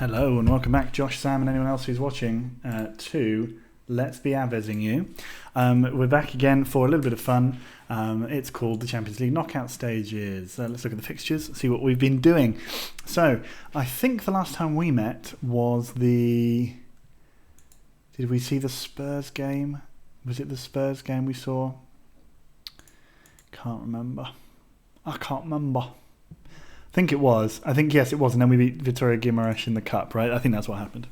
Hello and welcome back, Josh, Sam, and anyone else who's watching to Let's Be Aves-ing You. We're back again for a little bit of fun. It's called the Champions League knockout stages. Let's look at the fixtures, see what we've been doing. So, I think the last time we met was the... Did we see the Spurs game? Was it the Spurs game we saw? Can't remember. I can't remember. I think it was. I think, yes, it was. And then we beat Vitoria Guimarães in the Cup, right? I think that's what happened.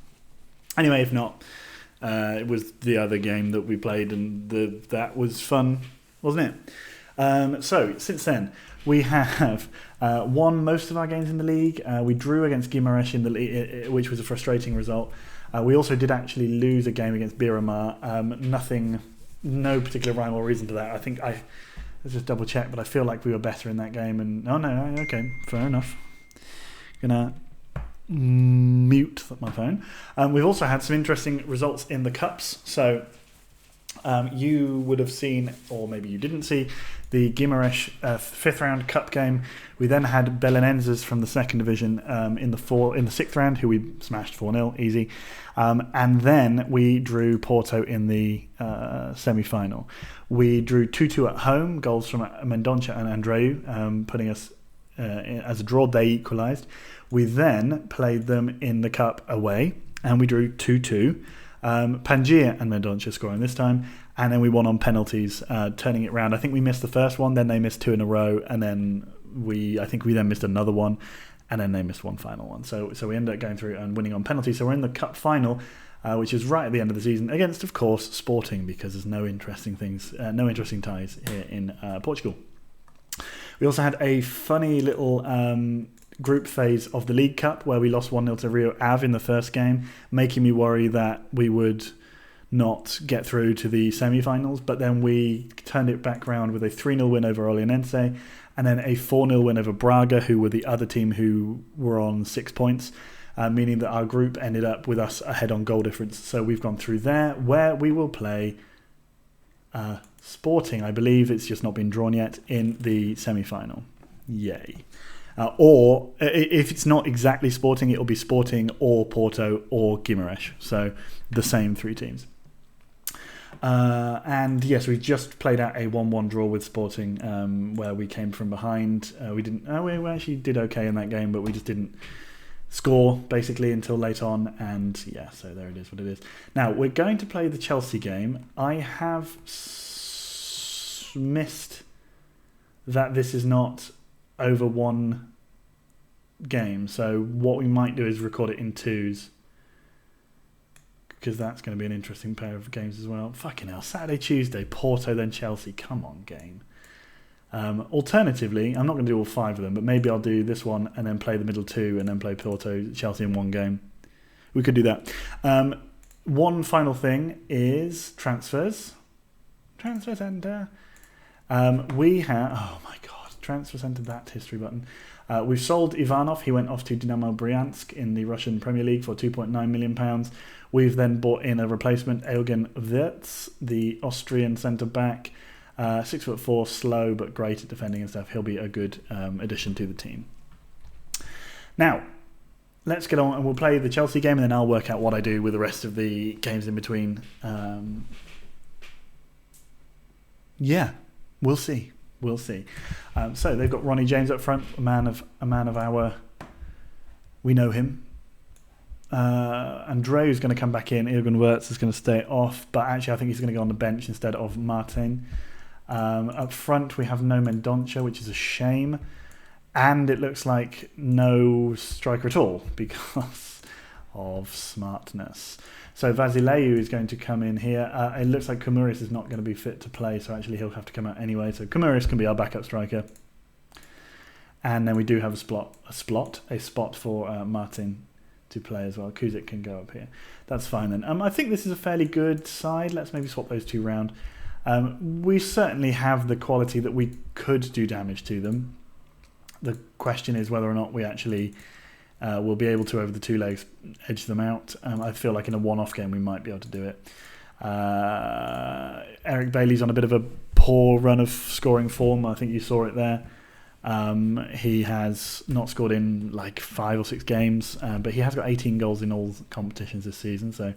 Anyway, if not, it was the other game that we played, and that was fun, wasn't it? So, since then, we have won most of our games in the league. We drew against Guimarães in the league, which was a frustrating result. We also did actually lose a game against Beira-Mar. No particular rhyme or reason to that. I think let's just double check, but I feel like we were better in that game. And okay, fair enough. Gonna mute my phone. We've also had some interesting results in the cups. So you would have seen, or maybe you didn't see, the Guimarães fifth round cup game. We then had Belenenses from the second division in the sixth round, who we smashed 4-0, easy. And then we drew Porto in the semi-final. We drew 2-2 at home, goals from Mendonça and Andreu, putting us as a draw. They equalised. We then played them in the cup away, and we drew 2-2. Pangaea and Mendonça scoring this time, and then we won on penalties, turning it round. I think we missed the first one, then they missed two in a row, and then I think we then missed another one, and then they missed one final one. So we ended up going through and winning on penalties. So we're in the cup final, which is right at the end of the season, against, of course, Sporting, because there's no interesting ties here in Portugal. We also had a funny little group phase of the League Cup where we lost 1-0 to Rio Ave in the first game, making me worry that we would not get through to the semi-finals, but then we turned it back round with a 3-0 win over Olhanense, and then a 4-0 win over Braga, who were the other team who were on 6 points, meaning that our group ended up with us ahead on goal difference. So we've gone through there, where we will play Sporting. I believe it's just not been drawn yet in the semi-final. Yay. Or if it's not exactly Sporting, it'll be Sporting or Porto or Guimarães. So the same three teams. And yes, we just played out a 1-1 draw with Sporting, where we came from behind. We actually did okay in that game, but we just didn't score basically until late on. And yeah, so there it is, what it is. Now we're going to play the Chelsea game. I have missed that this is not over one game, so what we might do is record it in twos, because that's going to be an interesting pair of games as well. Fucking hell, Saturday, Tuesday, Porto, then Chelsea. Come on, game. Alternatively, I'm not going to do all five of them, but maybe I'll do this one and then play the middle two and then play Porto, Chelsea in one game. We could do that. One final thing is transfers. Transfer centre. We have... Oh my God. Transfer centre, that history button. We've sold Ivanov. He went off to Dynamo Bryansk in the Russian Premier League for £2.9 million. We've then bought in a replacement, Eugen Wirtz, the Austrian centre-back. 6'4", slow but great at defending and stuff. He'll be a good addition to the team. Now, let's get on and we'll play the Chelsea game, and then I'll work out what I do with the rest of the games in between. Yeah, we'll see. We'll see. So they've got Ronnie James up front, a man of our... We know him. Andreu's going to come back in. Eugen Wirtz is going to stay off, but actually I think he's going to go on the bench instead of Martin. Up front we have no Mendonça, which is a shame, and it looks like no striker at all because of smartness. So Vasileu is going to come in here. It looks like Koumouris is not going to be fit to play, so actually he'll have to come out anyway. So Koumouris can be our backup striker. And then we do have a spot for Martin to play as well. Kuzic can go up here. That's fine then. I think this is a fairly good side. Let's maybe swap those two round. We certainly have the quality that we could do damage to them. The question is whether or not we actually... we'll be able to, over the two legs, edge them out. I feel like in a one-off game we might be able to do it. Eric Bailey's on a bit of a poor run of scoring form. I think you saw it there. He has not scored in like 5 or 6 games, but he has got 18 goals in all competitions this season, so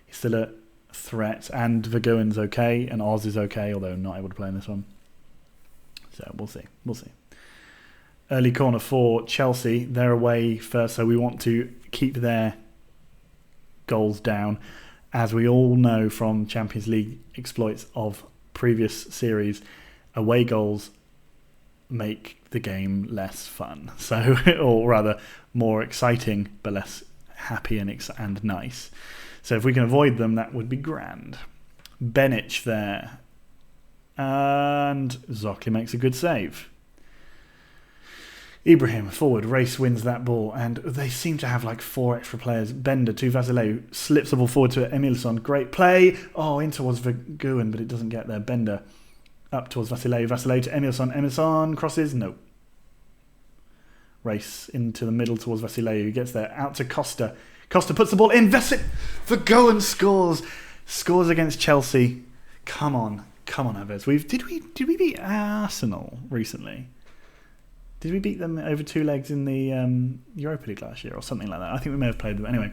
he's still a threat. And Vergoen's okay, and Oz is okay, although not able to play in this one. So we'll see. Early corner for Chelsea. They're away first, so we want to keep their goals down. As we all know from Champions League exploits of previous series, away goals make the game less fun. So, or rather, more exciting, but less happy and nice. So if we can avoid them, that would be grand. Benic there. And Zokli makes a good save. Ibrahim forward, Race wins that ball, and they seem to have like 4 extra players. Bender to Vasileu, slips the ball forward to Emilson. Great play. Oh, in towards Vergoen, but it doesn't get there. Bender up towards Vasileu. Vasileu to Emilson. Emilson crosses. No. Race into the middle towards Vasileu. He gets there. Out to Costa. Costa puts the ball in. Vergoen scores. Scores against Chelsea. Come on, Aves. Did we beat Arsenal recently? Did we beat them over 2 legs in the Europa League last year or something like that? I think we may have played them. Anyway,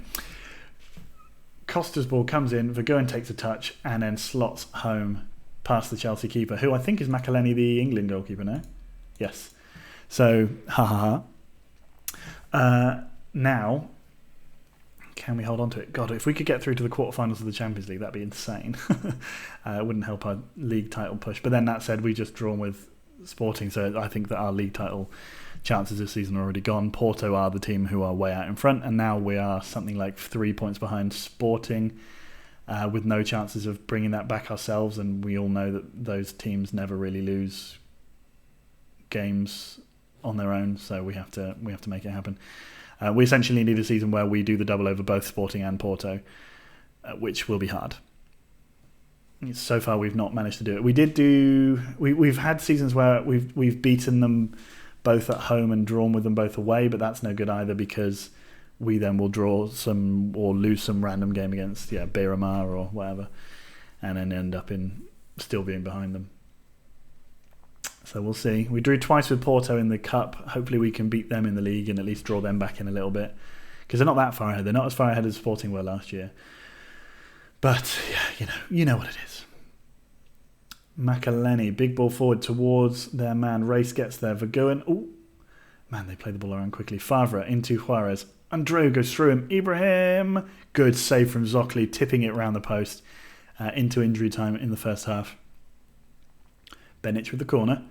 Costa's ball comes in, Vergoen takes a touch and then slots home past the Chelsea keeper, who I think is Makaleni, the England goalkeeper now. Yes. So, now, can we hold on to it? God, if we could get through to the quarterfinals of the Champions League, that'd be insane. It wouldn't help our league title push. But then that said, we just drawn with Sporting, so I think that our league title chances this season are already gone. Porto are the team who are way out in front, and now we are something like 3 points behind Sporting, with no chances of bringing that back ourselves. And we all know that those teams never really lose games on their own, so we have to make it happen. We essentially need a season where we do the double over both Sporting and Porto, which will be hard. So far, we've not managed to do it. We've had seasons where we've beaten them both at home and drawn with them both away, but that's no good either, because we then will draw some or lose some random game against Beira or whatever, and then end up in still being behind them. So we'll see. We drew twice with Porto in the Cup. Hopefully we can beat them in the league and at least draw them back in a little bit, because they're not that far ahead. They're not as far ahead as Sporting were last year. But, yeah, you know what it is. Makaleni, big ball forward towards their man. Race gets there. Vergoen. Oh, man, they play the ball around quickly. Favre into Juarez. Andreu goes through him. Ibrahim. Good save from Zokli, tipping it round the post into injury time in the first half. Benic with the corner.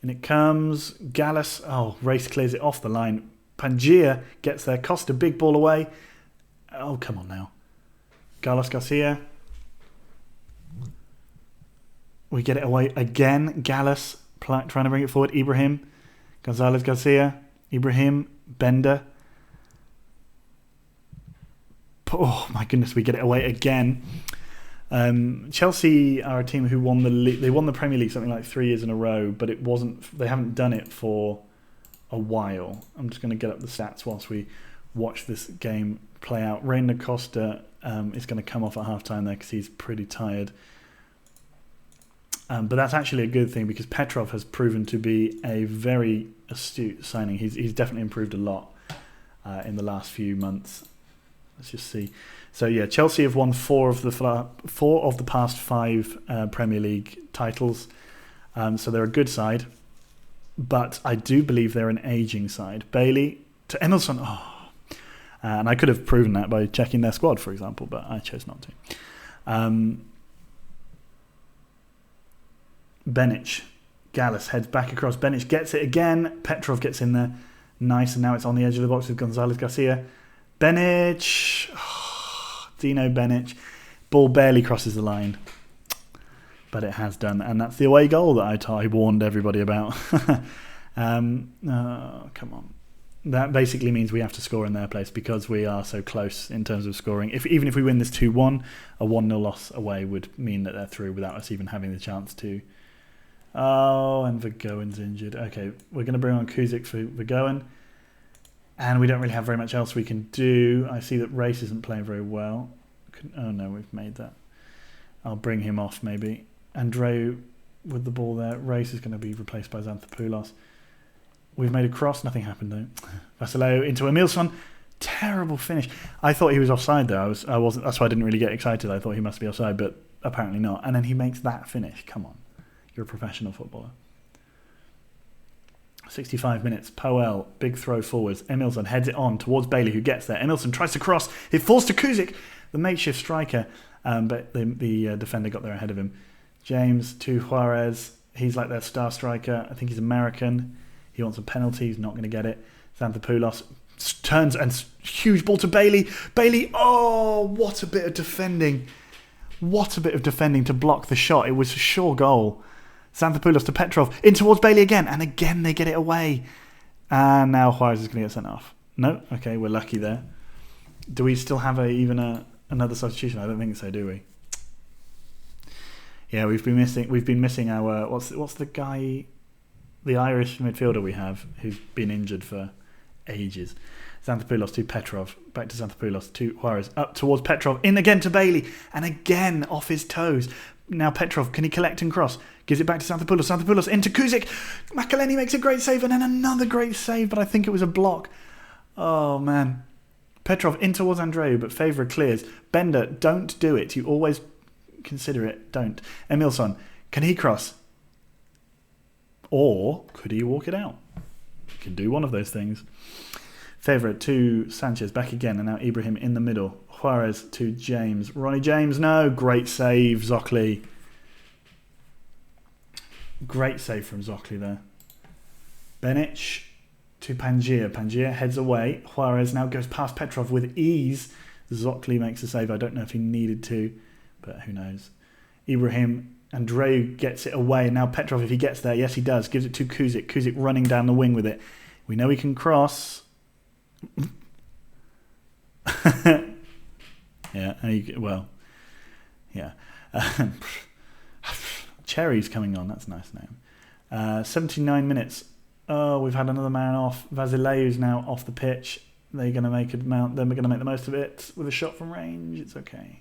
And it comes. Gallus. Oh, Race clears it off the line. Pangia gets there. Costa, big ball away. Oh, come on now. Carlos Garcia. We get it away again. Gallus trying to bring it forward. Ibrahim. Gonzalez Garcia. Ibrahim. Bender. Oh my goodness, we get it away again. Chelsea are a team who won the league. They won the Premier League something like 3 years in a row, but it wasn't. They haven't done it for a while. I'm just going to get up the stats whilst we watch this game play out. Reina Costa is going to come off at half-time there because he's pretty tired. But that's actually a good thing, because Petrov has proven to be a very astute signing. He's definitely improved a lot in the last few months. Let's just see. So yeah, Chelsea have won 4 of the past 5 Premier League titles. So they're a good side, but I do believe they're an ageing side. Bailey to Emerson. Oh. And I could have proven that by checking their squad, for example, but I chose not to. Benic. Gallus heads back across. Benic gets it again. Petrov gets in there. Nice, and now it's on the edge of the box with Gonzalez Garcia. Benic. Oh, Dino Benic. Ball barely crosses the line. But it has done. And that's the away goal that I warned everybody about. Come on. That basically means we have to score in their place, because we are so close in terms of scoring. Even if we win this 2-1, a 1-0 loss away would mean that they're through without us even having the chance to. Oh, and Vergoen's injured. Okay, we're going to bring on Kuzik for Vergoen. And we don't really have very much else we can do. I see that Race isn't playing very well. Oh no, we've made that. I'll bring him off maybe. Andreu with the ball there. Race is going to be replaced by Xanthopoulos. We've made a cross. Nothing happened though. Vasileo into Emilson. Terrible finish. I thought he was offside there. I wasn't. That's why I didn't really get excited. I thought he must be offside, but apparently not. And then he makes that finish. Come on, you're a professional footballer. 65 minutes. Poel, big throw forwards. Emilson heads it on towards Bailey, who gets there. Emilson tries to cross. It falls to Kuzik, the makeshift striker, but the defender got there ahead of him. James to Juarez. He's like their star striker. I think he's American. He wants a penalty. He's not going to get it. Xanthopoulos turns and huge ball to Bailey. Bailey, oh, what a bit of defending. What a bit of defending to block the shot. It was a sure goal. Xanthopoulos to Petrov. In towards Bailey again. And again they get it away. And now Juarez is going to get sent off. No? Okay, we're lucky there. Do we still have another substitution? I don't think so, do we? Yeah, we've been missing our what's the guy, the Irish midfielder we have who's been injured for ages. Xanthopoulos to Petrov, back to Xanthopoulos to Juarez, up towards Petrov, in again to Bailey, and again off his toes. Now Petrov, can he collect and cross? Gives it back to Xanthopoulos. Xanthopoulos into Kuzik. Makaleni makes a great save and then another great save, but I think it was a block. Oh man. Petrov in towards Andreu, but Favre clears. Bender, don't do it. You always consider it. Don't. Emilson, can he cross? Or could he walk it out? He can do one of those things. Favre to Sanchez, back again, and now Ibrahim in the middle. Juarez to James. Ronnie James, no. Great save, Zocli. Great save from Zocli there. Benic to Pangier. Pangier heads away. Juarez now goes past Petrov with ease. Zocli makes a save. I don't know if he needed to, but who knows. Ibrahim, Andreu gets it away. Now Petrov, if he gets there, yes he does, gives it to Kuzik. Kuzik running down the wing with it. We know he can cross. Yeah, yeah. Cherry's coming on, that's a nice name. 79 minutes. Oh, we've had another man off. Vasileu's now off the pitch. They're going to make the most of it with a shot from range. It's okay.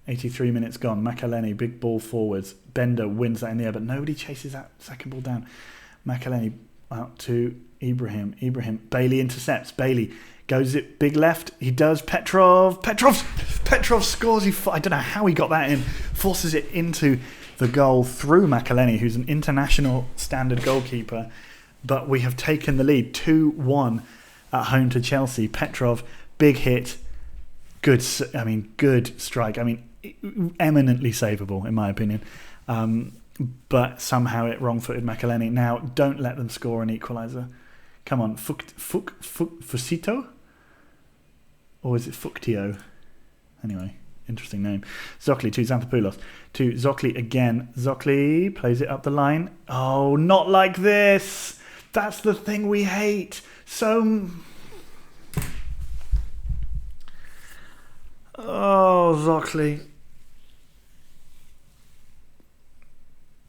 $83 minutes gone. Makaleni, big ball forwards. Bender wins that in the air, but nobody chases that second ball down. Makaleni out to Ibrahim. Bailey intercepts. Bailey goes it big left. He does. Petrov scores. I don't know how he got that in. Forces it into the goal through Makaleni, who's an international standard goalkeeper. But we have taken the lead 2-1 at home to Chelsea. Petrov, big hit. Good strike. Eminently savable in my opinion. But somehow it wrong-footed Makaleni. Now, don't let them score an equaliser. Come on, Fusito? Or is it Fuctio? Anyway, interesting name. Zocli to Xanthopoulos. To Zocli again. Zocli plays it up the line. Oh, not like this! That's the thing we hate. Oh, Zocli.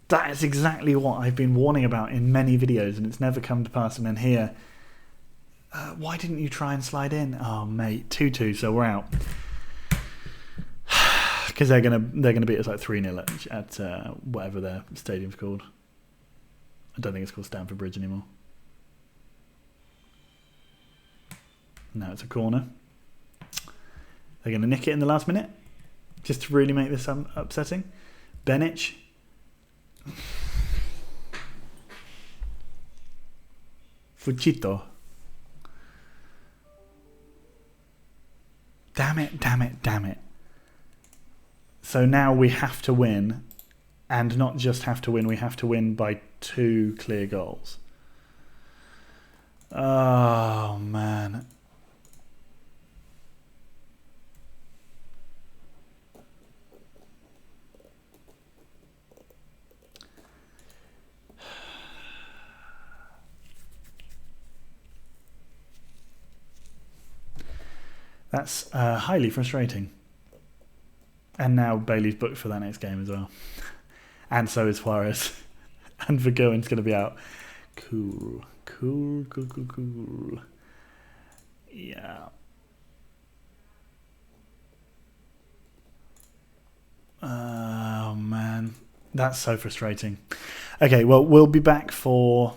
That is exactly what I've been warning about in many videos, and it's never come to pass. And then here, why didn't you try and slide in? Oh, mate, 2-2, so we're out. Because they're gonna beat us like 3-0 at whatever their stadium's called. I don't think it's called Stamford Bridge anymore. Now it's a corner. They're going to nick it in the last minute, just to really make this upsetting. Benic. Fucito. Damn it. So now we have to win, and not just have to win, we have to win by 2 clear goals. Oh, man. That's highly frustrating. And now Bailey's booked for that next game as well. And so is Juarez. And Vergoen's going to be out. Cool. Yeah. Oh, man. That's so frustrating. Okay, well, we'll be back for...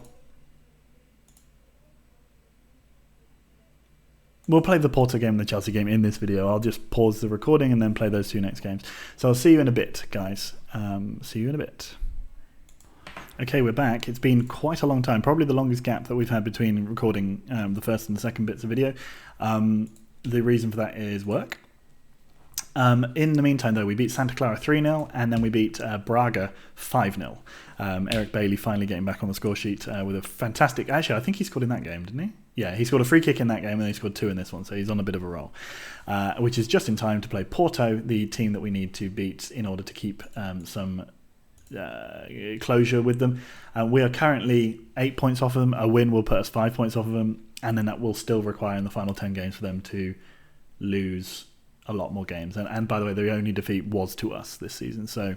We'll play the Porto game and the Chelsea game in this video. I'll just pause the recording and then play those two next games. So I'll see you in a bit, guys. See you in a bit. Okay, we're back. It's been quite a long time, probably the longest gap that we've had between recording the first and the second bits of video. The reason for that is work. In the meantime, though, we beat Santa Clara 3-0, and then we beat Braga 5-0. Eric Bailey finally getting back on the score sheet with a fantastic... Actually, I think he scored in that game, didn't he? Yeah, he scored a free kick in that game, and then he scored 2 in this one, so he's on a bit of a roll. Which is just in time to play Porto, the team that we need to beat in order to keep some closure with them. We are currently 8 points off of them. A win will put us 5 points off of them, and then that will still require in the final 10 games for them to lose a lot more games. And by the way, the only defeat was to us this season, so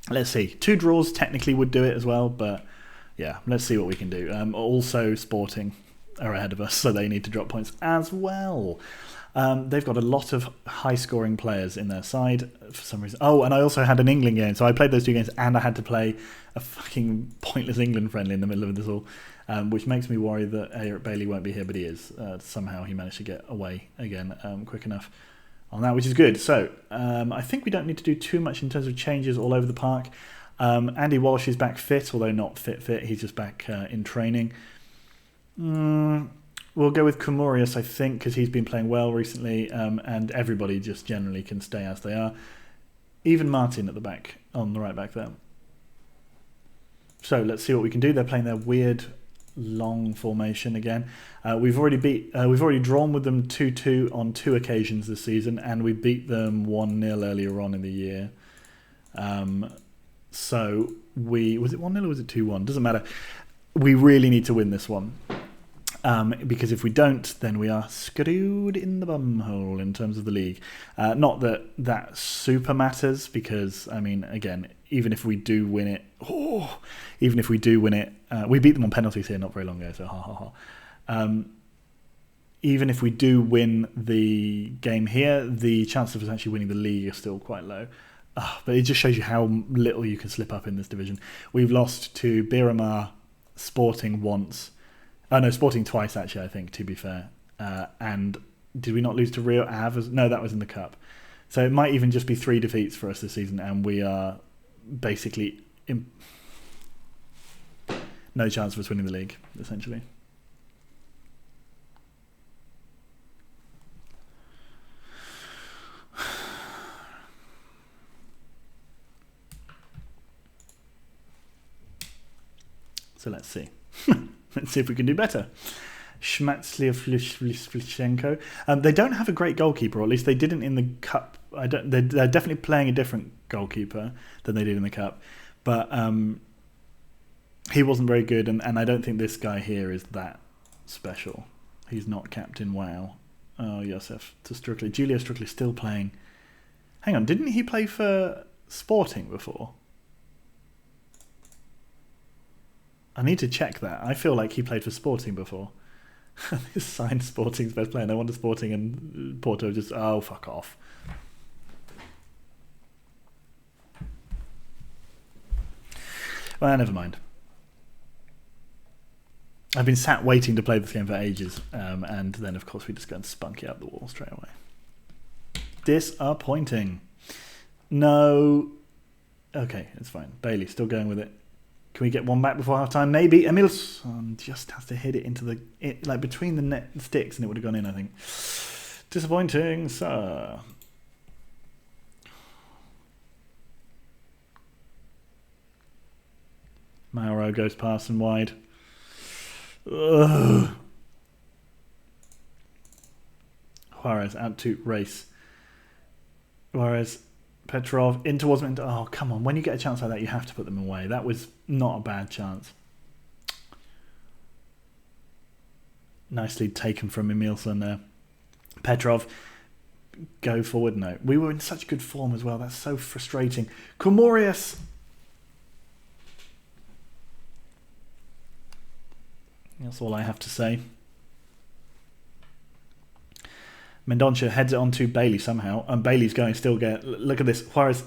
let's see. 2 draws technically would do it as well, but yeah, let's see what we can do. Also, Sporting are ahead of us, so they need to drop points as well. They've got a lot of high-scoring players in their side for some reason. Oh, and I also had an England game, so I played those 2 games, and I had to play a fucking pointless England friendly in the middle of this all, which makes me worry that Eric Bailey won't be here, but he is. Somehow he managed to get away again quick enough on that, which is good. So I think we don't need to do too much in terms of changes all over the park. Andy Walsh is back fit, although not fit. He's just back in training. We'll go with Comradepopadov, I think, because he's been playing well recently, and everybody just generally can stay as they are. Even Martin at the back, on the right back there. So let's see what we can do. They're playing their weird long formation again. We've already drawn with them 2-2 on 2 occasions this season, and we beat them 1-0 earlier on in the year. So was it 1-0 or was it 2-1? Doesn't matter. We really need to win this one. Because if we don't, then we are screwed in the bumhole in terms of the league. Not that super matters, because, I mean, again, even if we do win it, we beat them on penalties here not very long ago, so ha. Even if we do win the game here, the chances of us actually winning the league are still quite low. But it just shows you how little you can slip up in this division. We've lost to Miramar, Sporting once. Oh no, Sporting twice actually, I think, to be fair. And did we not lose to Rio Ave? No, that was in the Cup. So it might even just be 3 defeats for us this season, and we are basically no chance of us winning the league, essentially. So let's see. Let's see if we can do better. Schmatzliavlichenko. They don't have a great goalkeeper, or at least they didn't in the Cup. They're definitely playing a different goalkeeper than they did in the Cup. But he wasn't very good, and I don't think this guy here is that special. He's not Captain Wow. Oh, Josef Strictly. Julio Strictly still playing. Hang on, didn't he play for Sporting before? I need to check that. I feel like he played for Sporting before. This signed Sporting's best player. No wonder Sporting and Porto just... Oh, fuck off. Well, never mind. I've been sat waiting to play this game for ages. And then, of course, we just go and spunk it up the wall straight away. Disappointing. No. Okay, it's fine. Bailey still going with it. Can we get one back before half time? Maybe. Emilson just has to hit it into like between the net and sticks, and it would have gone in, I think. Disappointing, sir. Mauro goes past and wide. Ugh. Juarez out to race. Juarez. Petrov in towards me. Oh, come on. When you get a chance like that, you have to put them away. That was not a bad chance. Nicely taken from Emilson there. Petrov, go forward. No. We were in such good form as well. That's so frustrating. Comradepopadov. That's all I have to say. Mendonça heads it on to Bailey somehow, and Bailey's going still get. Look at this. Juarez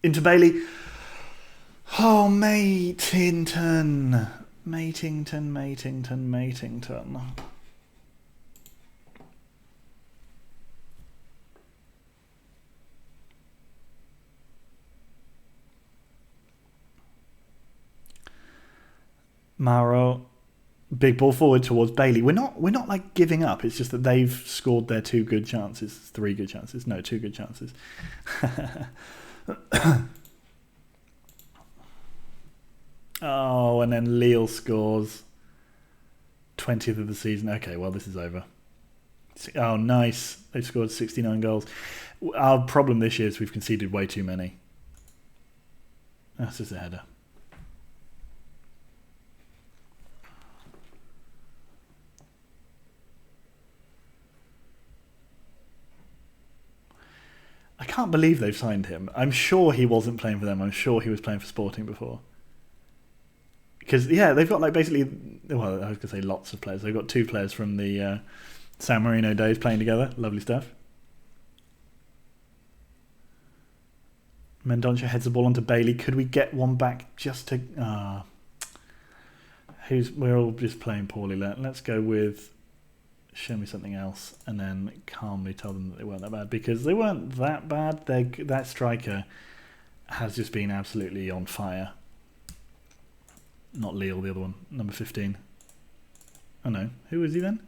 Into Bailey. Oh, Matington. Matington. Mauro, big ball forward towards Bailey. We're not like giving up. It's just that they've scored their 2 good chances. 3 good chances. No, 2 good chances. Oh, and then Lille scores 20th of the season. Okay, well, this is over. Oh, nice. They've scored 69 goals. Our problem this year is we've conceded way too many. That's just a header. I can't believe they've signed him. I'm sure he wasn't playing for them. I'm sure he was playing for Sporting before. Because, yeah, they've got like basically, well, I was going to say lots of players. They've got 2 players from the San Marino days playing together. Lovely stuff. Mendonça heads the ball onto Bailey. Could we get one back just to... we're all just playing poorly. Let's go with... Show me something else, and then calmly tell them that they weren't that bad, because they weren't that bad. That striker has just been absolutely on fire. Not Lille, the other one, number 15. Oh no, who is he then?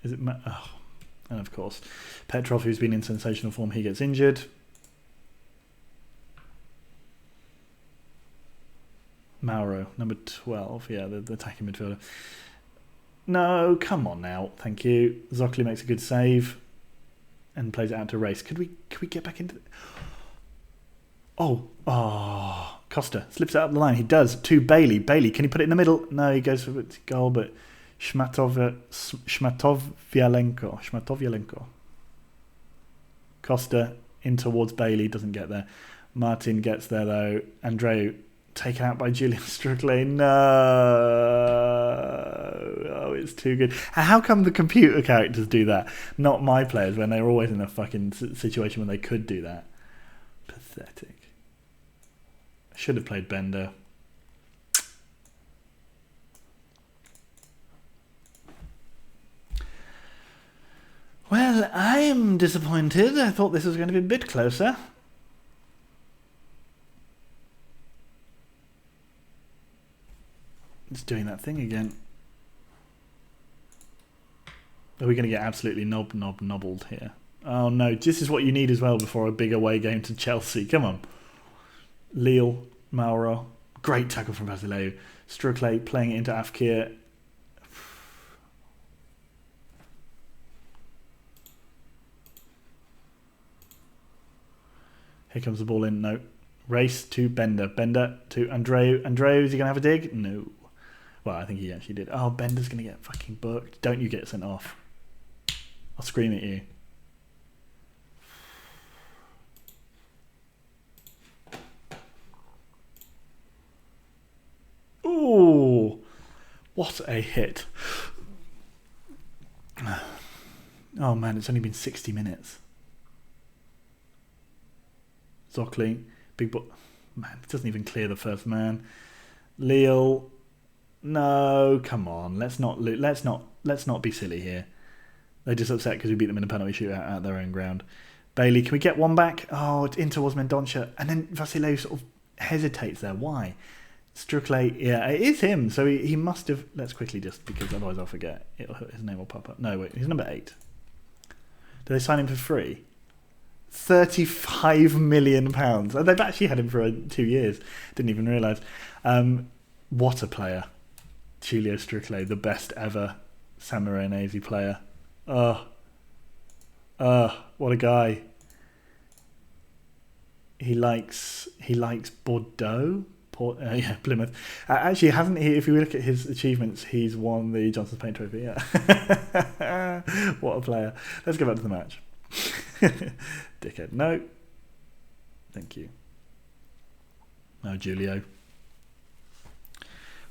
Is it oh, and of course Petrov, who's been in sensational form, he gets injured. Mauro, number 12, yeah, the attacking midfielder. No, come on now. Thank you. Zocli makes a good save and plays it out to Race. Could we get back into... Oh, Costa slips it up the line. He does to Bailey. Bailey, can he put it in the middle? No, he goes for a goal, but Shmatov-Yalenko. Costa in towards Bailey, doesn't get there. Martin gets there though. Andreu taken out by Julian Strickland. No. Oh, it's too good. How come the computer characters do that? Not my players, when they're always in a fucking situation when they could do that. Pathetic. I should have played Bender. Well, I am disappointed. I thought this was going to be a bit closer. It's doing that thing again. Are we going to get absolutely nobbled here? Oh no, this is what you need as well before a big away game to Chelsea. Come on. Lille, Mauro. Great tackle from Basileu. Strukle playing it into Afkir. Here comes the ball in. No. Race to Bender. Bender to Andreu. Andreu, is he going to have a dig? No. Well, I think he actually did. Oh, Bender's going to get fucking booked. Don't you get sent off. I'll scream at you. Ooh. What a hit. Oh man, it's only been 60 minutes. Zocli, big ball. Man, it doesn't even clear the first man. Lille. No, come on. Let's not be silly here. They're just upset because we beat them in a penalty shootout at their own ground. Bailey, can we get one back? Oh, it's in towards Mendonça. And then Vasileu sort of hesitates there. Why? Strukle, yeah, it is him. So he must have... Let's quickly just... Because otherwise I'll forget. His name will pop up. No, wait. He's number 8. Did they sign him for free? £35 million. And they've actually had him for 2 years. Didn't even realise. What a player. Giulio Strukle, the best ever Sammarinese player. What a guy. He likes Bordeaux. Plymouth. Actually, hasn't he? If you look at his achievements, he's won the Johnson's Paint Trophy. Yeah. What a player. Let's go back to the match. Dickhead. No. Thank you. No, Giulio.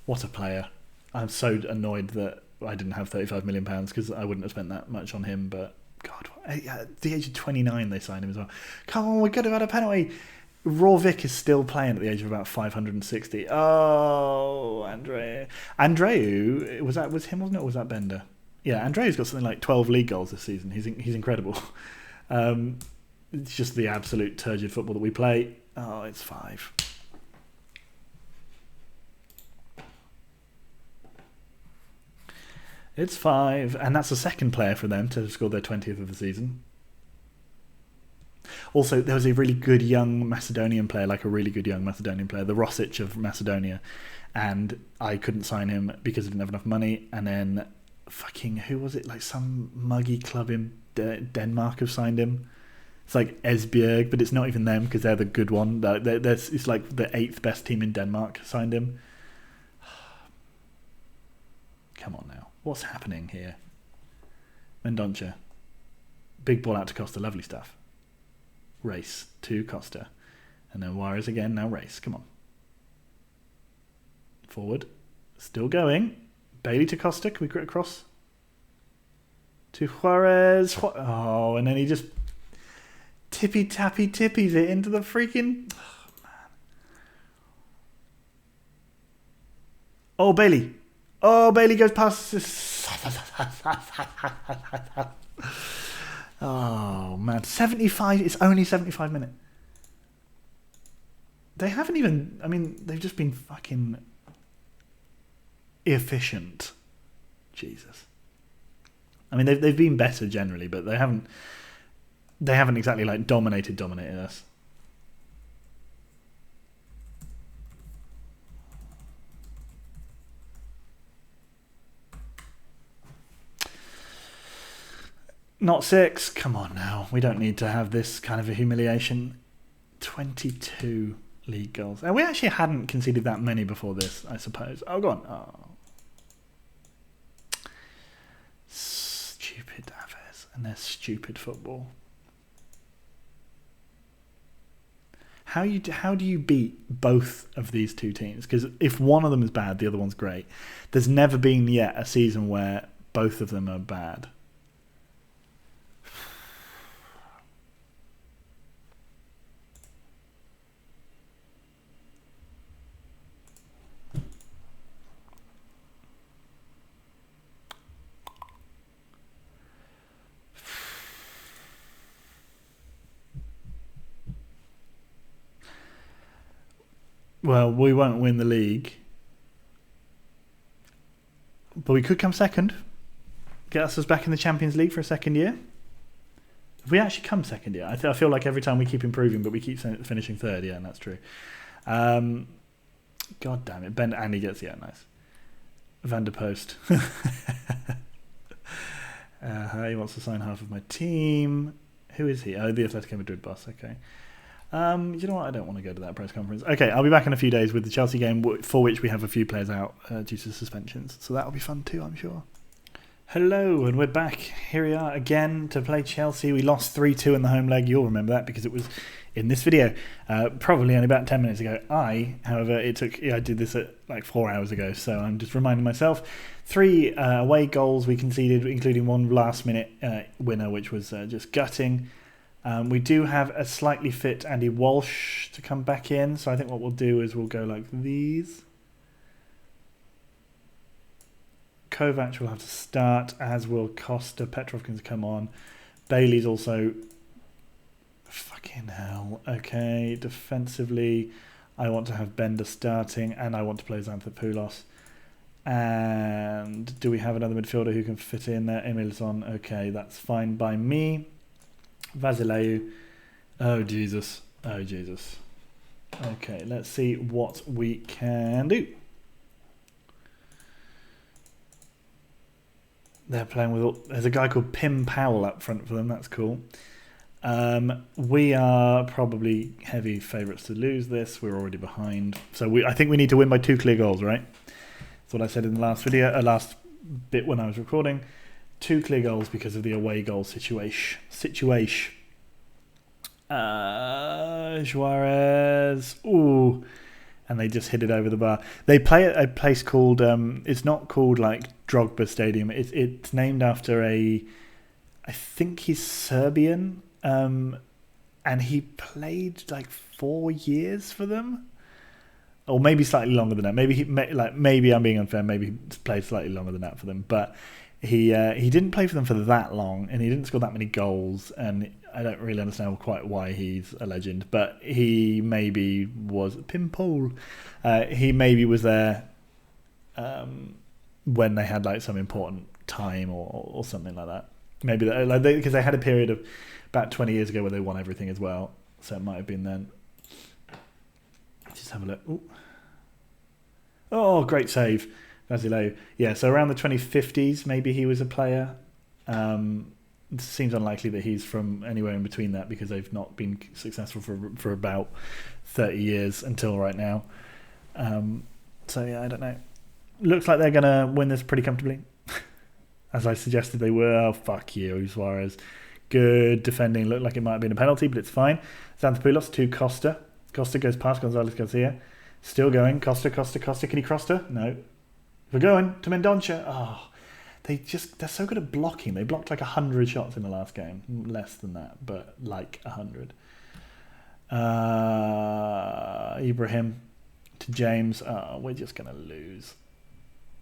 What a player. I'm so annoyed that I didn't have £35 million because I wouldn't have spent that much on him. But God, at the age of 29, they signed him as well. Come on, we could have had a penalty. Rawvik is still playing at the age of about 560. Oh, Andreu, was him, wasn't it, or was that Bender? Yeah, Andreu's got something like 12 league goals this season. He's incredible. It's just the absolute turgid football that we play. Oh, it's 5. It's 5, and that's the second player for them to score their 20th of the season. Also, there was a really good young Macedonian player, the Rosic of Macedonia, and I couldn't sign him because I didn't have enough money. And then, who was it? Like some muggy club in Denmark have signed him. It's like Esbjerg, but it's not even them because they're the good one. It's like the 8th best team in Denmark signed him. Come on now. What's happening here? Mendonça. Big ball out to Costa. Lovely stuff. Race to Costa. And then Juarez again. Now Race. Come on. Forward. Still going. Bailey to Costa. Can we get across? To Juarez. Oh, and then he just tippies it into the freaking... Oh, man. Oh, Bailey. Oh, Bailey goes past. Oh, man. 75. It's only 75 minutes. They haven't even... I mean, they've just been fucking efficient. Jesus. I mean, they've been better generally, but they haven't exactly like dominated us. Not 6. Come on now. We don't need to have this kind of a humiliation. 22 league goals. And we actually hadn't conceded that many before this, I suppose. Oh, go on. Oh. Stupid Aves and their stupid football. How do you beat both of these two teams? Because if one of them is bad, the other one's great. There's never been yet a season where both of them are bad. Well, we won't win the league. But we could come second. Get us back in the Champions League for a second year. If we actually come second year, I feel like every time we keep improving, but we keep finishing third. Yeah, and that's true. God damn it. Ben Andy gets, yeah, nice. Van der Post. He wants to sign half of my team. Who is he? Oh, the Atletico Madrid boss. Okay. You know what? I don't want to go to that press conference. Okay, I'll be back in a few days with the Chelsea game, for which we have a few players out due to suspensions. So that'll be fun too, I'm sure. Hello, and we're back. Here we are again to play Chelsea. We lost 3-2 in the home leg. You'll remember that because it was in this video, probably only about 10 minutes ago. However, I did this at like 4 hours ago, so I'm just reminding myself. 3 away goals we conceded, including one last-minute winner, which was just gutting. We do have a slightly fit Andy Walsh to come back in, so I think what we'll do is we'll go like these. Kovac will have to start, as will Costa. Petrov can come on. Bailey's also... Fucking hell. Okay, defensively, I want to have Bender starting, and I want to play Xanthopoulos. And do we have another midfielder who can fit in there? Emilson. Okay, that's fine by me. Vasileu. Oh, Jesus. Oh, Jesus. Okay, let's see what we can do. They're playing with... There's a guy called Pim Powell up front for them. That's cool. We are probably heavy favourites to lose this. We're already behind. So I think we need to win by 2 clear goals, right? That's what I said in the last video, last bit when I was recording. 2 clear goals because of the away goal situation. Juarez. Ooh. And they just hit it over the bar. They play at a place called... it's not called like Drogba Stadium. It's named after I think he's Serbian. And and he played like 4 years for them, or maybe slightly longer than that. Maybe I'm being unfair. Maybe he played slightly longer than that for them, but he didn't play for them for that long, and he didn't score that many goals. And I don't really understand quite why he's a legend, but he maybe was Pimpole. He maybe was there when they had like some important time or something like that. Maybe because they had a period of about 20 years ago where they won everything as well, so it might have been then. Let's just have a look. Ooh. Oh, great save, Vasileu. Yeah, so around the 2050s, maybe he was a player. It seems unlikely that he's from anywhere in between that, because they've not been successful for about 30 years until right now. So yeah, I don't know. Looks like they're going to win this pretty comfortably. As I suggested they were. Oh, fuck you, Suarez. Good defending. Looked like it might have been a penalty, but it's fine. Xanthopoulos to Costa. Costa goes past Gonzalez Garcia. Still going. Costa. Can he cross her? No. We're going to Mendonça. Oh, they're so good at blocking. They blocked like 100 shots in the last game. Less than that, but like 100. Ibrahim to James. Oh, we're just going to lose.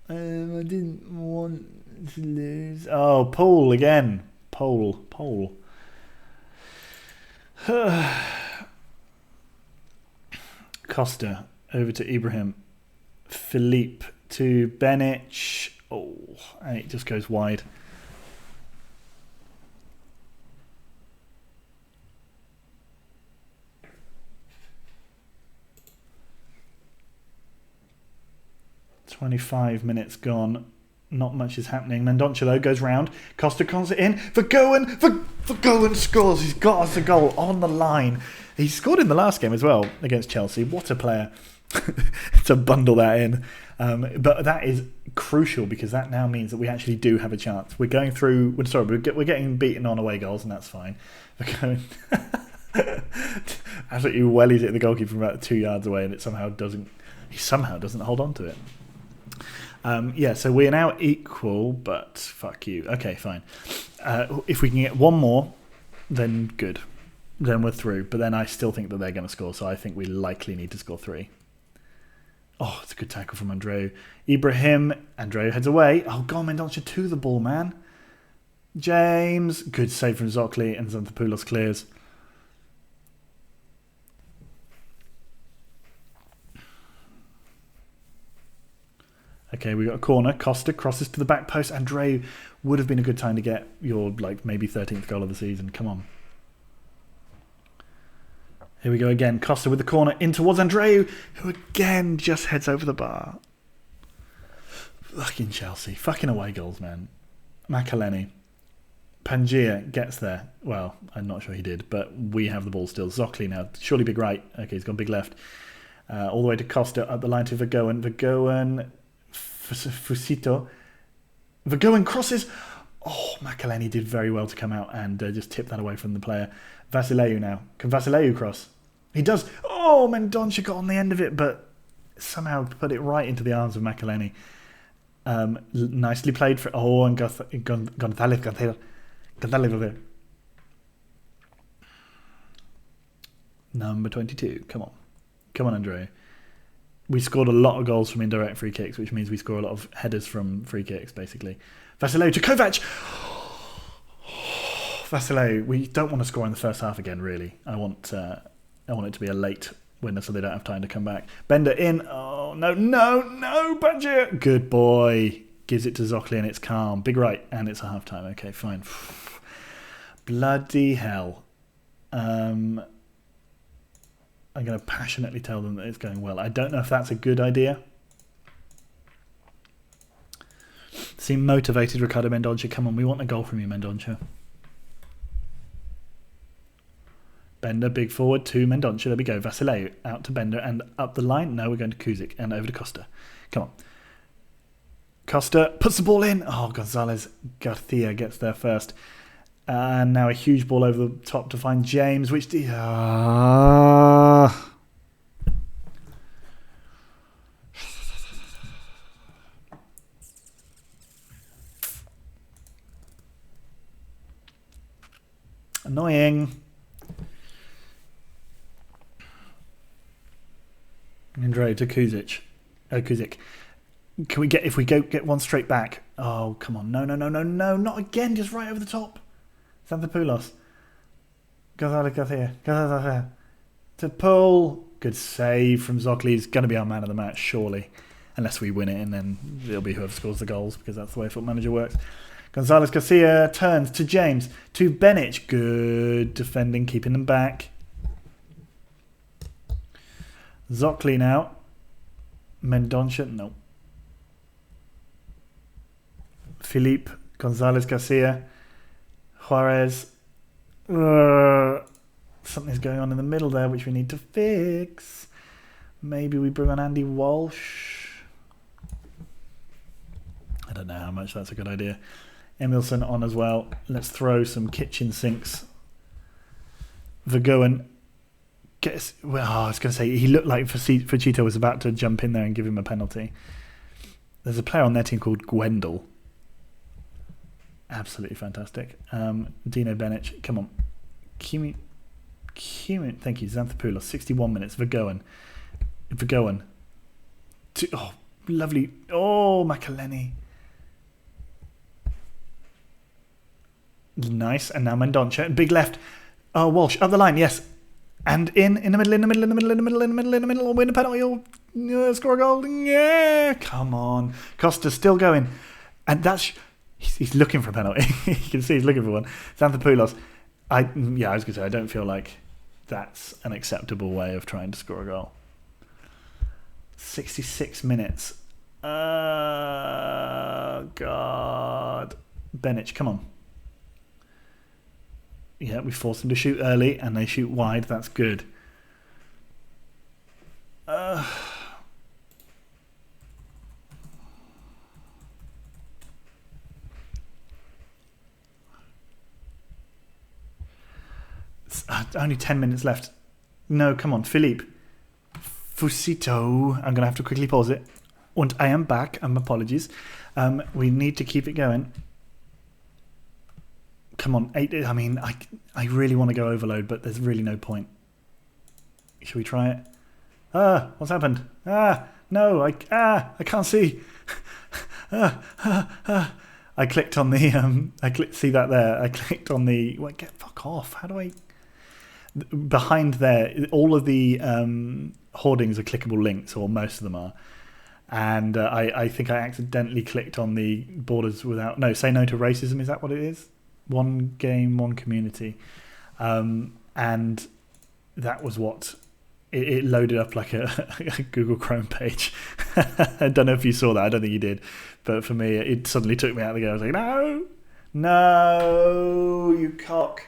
I didn't want to lose. Oh, Paul again. Paul. Costa over to Ibrahim. Philippe to Benic. Oh, and it just goes wide. "25 minutes gone. Not much is happening. Mendonça, though, goes round. Costa cons it in. Vergoen scores. He's got us a goal on the line. He scored in the last game as well against Chelsea. What a player to bundle that in. But that is crucial, because that now means that we actually do have a chance. We're going through... We're getting beaten on away goals, and that's fine. We're going... Absolutely wellies it at the goalkeeper from about 2 yards away, and it somehow doesn't hold on to it. Yeah, so we are now equal, but fuck you. Okay, fine. If we can get one more, then good. Then we're through. But then I still think that they're going to score, so I think we likely need to score 3. Oh, it's a good tackle from Andreu. Ibrahim. Andreu heads away. Oh, go on, Mendonça to the ball, man. James. Good save from Zocli, and Xanthopoulos clears. Okay, we got a corner. Costa crosses to the back post. Andreu would have been a good time to get your maybe 13th goal of the season. Come on. Here we go again. Costa with the corner in towards Andreu, who again just heads over the bar. Fucking Chelsea. Fucking away goals, man. Makaleni. Pangia gets there. Well, I'm not sure he did, but we have the ball still. Zocli now. Surely big right. Okay, he's gone big left. All the way to Costa, up the line to Vergoen. Vergoen... Fusito. Vergoen crosses. Oh, Makaleni did very well to come out and just tip that away from the player. Vasileu now. Can Vasileu cross? He does. Oh, Mendonça got on the end of it, but somehow put it right into the arms of Makaleni. Nicely played for... Oh, and Gonzalez. Number 22. Come on, Andreu. We scored a lot of goals from indirect free kicks, which means we score a lot of headers from free kicks, basically. Vasileu to Kovac! Vasileu, we don't want to score in the first half again, really. I want it to be a late winner so they don't have time to come back. Bender in. Oh, no, Badger! Good boy. Gives it to Zocli and it's calm. Big right, and it's a half-time. Okay, fine. Bloody hell. I'm going to passionately tell them that it's going well. I don't know if that's a good idea. Seem motivated, Ricardo Mendonça. Come on, we want a goal from you, Mendonça. Bender, big forward to Mendonça. There we go. Vasileu out to Bender and up the line. No, we're going to Kuzik and over to Costa. Come on. Costa puts the ball in. Oh, Gonzalez Garcia gets there first. And now a huge ball over the top to find James, which... Annoying. throw to Kuzic. Kuzic. Can we get, if we get one straight back? Oh, come on. No, not again. Just right over the top. Xanthopoulos. Gonzalo Garcia. To Paul. Good save from Zocli. He's going to be our man of the match, surely. Unless we win it, and then it'll be whoever scores the goals, because that's the way Football Manager works. Gonzalez Garcia turns to James. To Benic. Good defending, keeping them back. Zocli now. Mendonça. No. Philippe. Gonzalez Garcia. Juarez. Something's going on in the middle there which we need to fix. Maybe we bring on Andy Walsh. I don't know how much that's a good idea. Emilson on as well. Let's throw some kitchen sinks. Vergoen gets. Well, I was going to say, he looked like Fucito was about to jump in there and give him a penalty. There's a player on their team called Gwendal. Absolutely fantastic. Dino Benic, come on. Kimi, thank you. Xanthopoulos, 61 minutes. Vergoen. Oh, lovely. Oh, Makaleni. Nice. And now Mendonça. Big left. Oh, Walsh. Up the line, yes. And in the middle. Win a penalty. Oh, score a goal. Yeah. Come on. Costa's still going. And that's... He's looking for a penalty. You can see he's looking for one. Xanthopoulos. I was going to say, I don't feel like that's an acceptable way of trying to score a goal. 66 minutes. God. Benic, come on. Yeah, we force them to shoot early, and they shoot wide. That's good. Only 10 minutes left. No, come on, Philippe. Fucito. I'm going to have to quickly pause it. And I am back. Apologies. We need to keep it going. Come on, 8. I mean, I really want to go overload, but there's really no point. Should we try it? What's happened? No, I can't see. I clicked on the see that there. I clicked on the fuck off. How do I? Behind there, all of the hoardings are clickable links, or most of them are. And I think I accidentally clicked on the borders without... No, say no to racism, is that what it is? One game, one community. And that was what... It loaded up like a Google Chrome page. I don't know if you saw that. I don't think you did. But for me, it suddenly took me out of the game. I was like, no! No, you cock.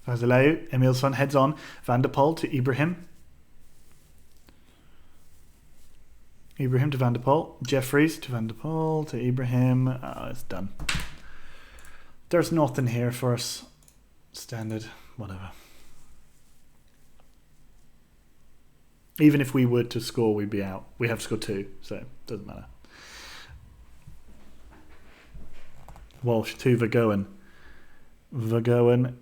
Fazileu, Emilson heads on. Van der Poel to Ibrahim. Ibrahim to Van der Poel. Jeffries to Van der Poel to Ibrahim. Oh, it's done. There's nothing here for us. Standard. Whatever. Even if we were to score, we'd be out. We have to score 2, so it doesn't matter. Walsh to Vergoen. Vergoen.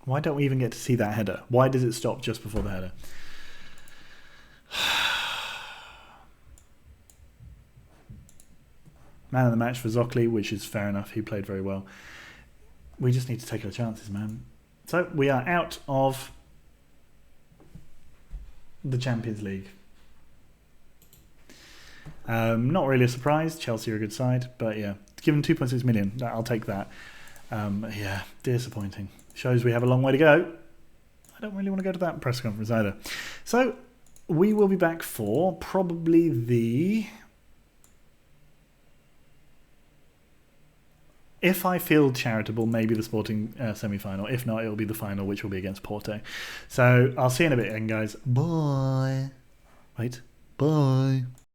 Why don't we even get to see that header? Why does it stop just before the header? Man of the match for Zocli, which is fair enough. He played very well. We just need to take our chances, man. So we are out of the Champions League. Not really a surprise. Chelsea are a good side, but yeah, given 2.6 million, I'll take that. Yeah, disappointing. Shows we have a long way to go. I don't really want to go to that press conference either. So we will be back for probably the... If I feel charitable, maybe the Sporting semi-final. If not, it'll be the final, which will be against Porto. So I'll see you in a bit, guys. Bye. Wait. Bye.